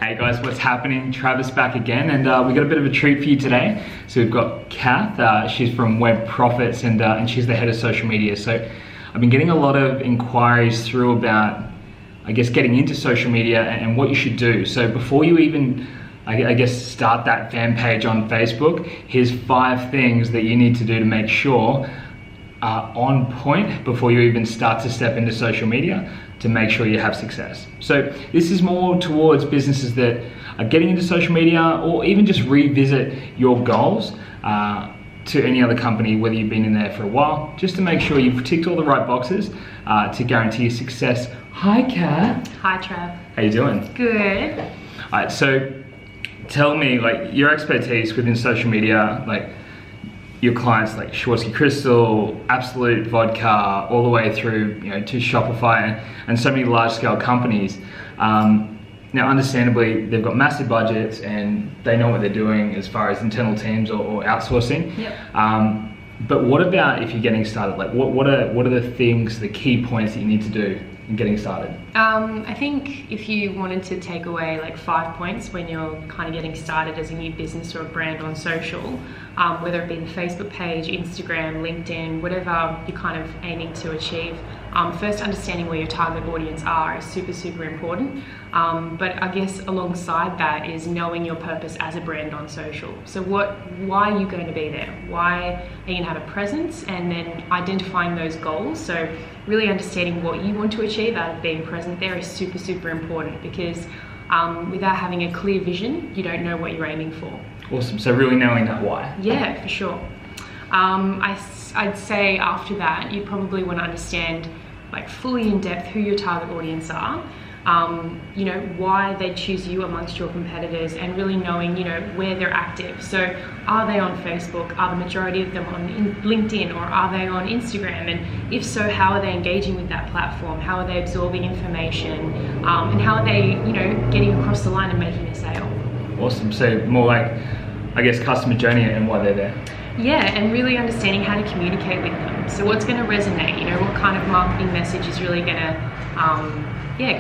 Hey guys, what's happening? Travis back again, and we got a bit of a treat for you today. So we've got Kath, she's from Web Profits, and she's the head of social media. So I've been getting a lot of inquiries through about, I guess, getting into social media and what you should do. So before you even, I guess, start that fan page on Facebook, here's 5 things that you need to do to make sure are on point before you even start to step into social media to make sure you have success. So this is more towards businesses that are getting into social media, or even just revisit your goals to any other company, whether you've been in there for a while, just to make sure you've ticked all the right boxes to guarantee success. Hi, Kat. Hi, Trav. How you doing? Good. All right, so tell me, like, your expertise within social media, like your clients like Swarovski Crystal, Absolute Vodka, all the way through, to Shopify and so many large-scale companies. Now, understandably, they've got massive budgets and they know what they're doing as far as internal teams or outsourcing. Yep. But what about if you're getting started? Like, what are the things, the key points that you need to do in getting started? I think if you wanted to take away like 5 points when you're kind of getting started as a new business or a brand on social, whether it be the Facebook page, Instagram, LinkedIn, whatever you're kind of aiming to achieve, first understanding where your target audience are is super important. But I guess alongside that is knowing your purpose as a brand on social. So why are you going to be there? Why are you going to have a presence? And then identifying those goals. So really understanding what you want to achieve out of being present there is super important, because without having a clear vision, you don't know what you're aiming for. Awesome. So really knowing that why. Yeah, for sure. I'd say after that, you probably want to understand, like, fully in depth who your target audience are, why they choose you amongst your competitors, and really knowing, where they're active. So are they on Facebook? Are the majority of them on LinkedIn, or are they on Instagram? And if so, how are they engaging with that platform? How are they absorbing information? And how are they, getting across the line and making a sale? Awesome. So more like, I guess, customer journey and why they're there. Yeah, and really understanding how to communicate with them. So what's going to resonate, what kind of marketing message is really going to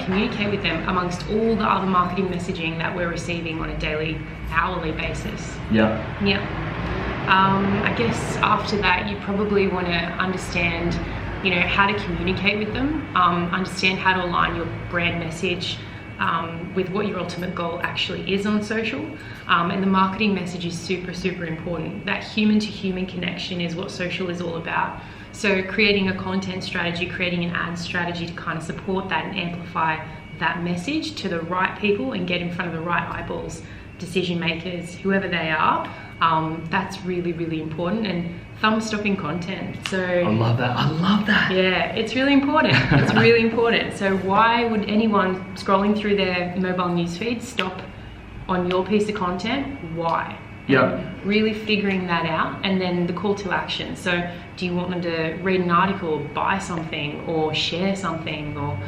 communicate with them amongst all the other marketing messaging that we're receiving on a daily, hourly basis. Yeah. I guess after that, you probably want to understand, how to communicate with them, understand how to align your brand message with what your ultimate goal actually is on social. And the marketing message is super important. That human to human connection is what social is all about. So creating a content strategy, creating an ad strategy to kind of support that and amplify that message to the right people and get in front of the right eyeballs, decision makers, whoever they are, that's really important. And thumb-stopping content. So I love that. Yeah, it's really important. It's really important. So why would anyone scrolling through their mobile newsfeed stop on your piece of content? Why? Yeah. Really figuring that out, and then the call to action. So do you want them to read an article, buy something, or share something, or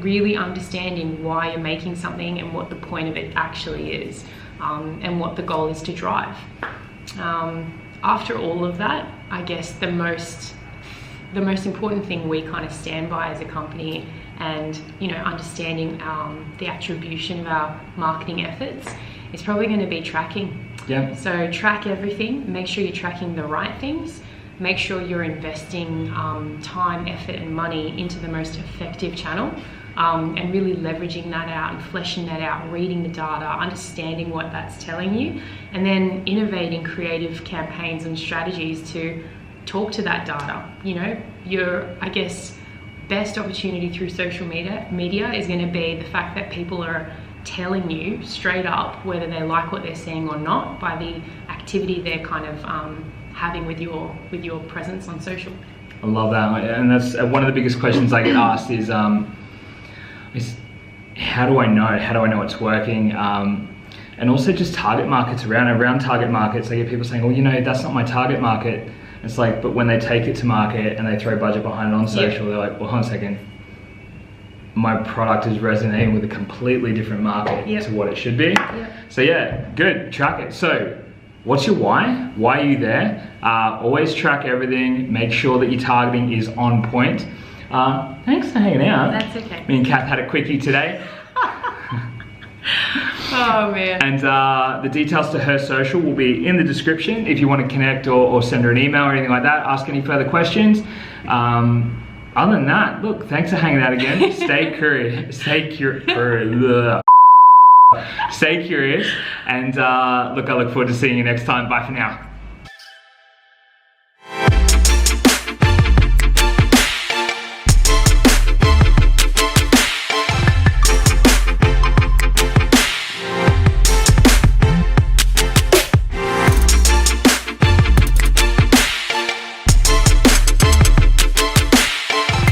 really understanding why you're making something and what the point of it actually is, and what the goal is to drive. After all of that, I guess the most important thing we kind of stand by as a company, and understanding the attribution of our marketing efforts, is probably going to be tracking. Yeah. So track everything. Make sure you're tracking the right things. Make sure you're investing time, effort, and money into the most effective channel, and really leveraging that out and fleshing that out, reading the data, understanding what that's telling you, and then innovating creative campaigns and strategies to talk to that data. Your, I guess, best opportunity through social media is going to be the fact that people are telling you straight up whether they like what they're seeing or not by the activity they're kind of having with your presence on social. I love that, and that's one of the biggest questions I get asked is how do I know it's working, and also just target markets around target markets. I get people saying, well, that's not my target market. It's like, but when they take it to market and they throw budget behind it on social, They're like, well, hold on a second, my product is resonating with a completely different market to what it should be. So yeah, good, track it. So what's your why? Why are you there? Always track everything. Make sure that your targeting is on point. Thanks for hanging out. That's okay. Me and Kath had a quickie today. Oh man. And the details to her social will be in the description if you want to connect or send her an email or anything like that, ask any further questions. Other than that, look, thanks for hanging out again. Stay curious, stay curious, and look, I look forward to seeing you next time. Bye for now.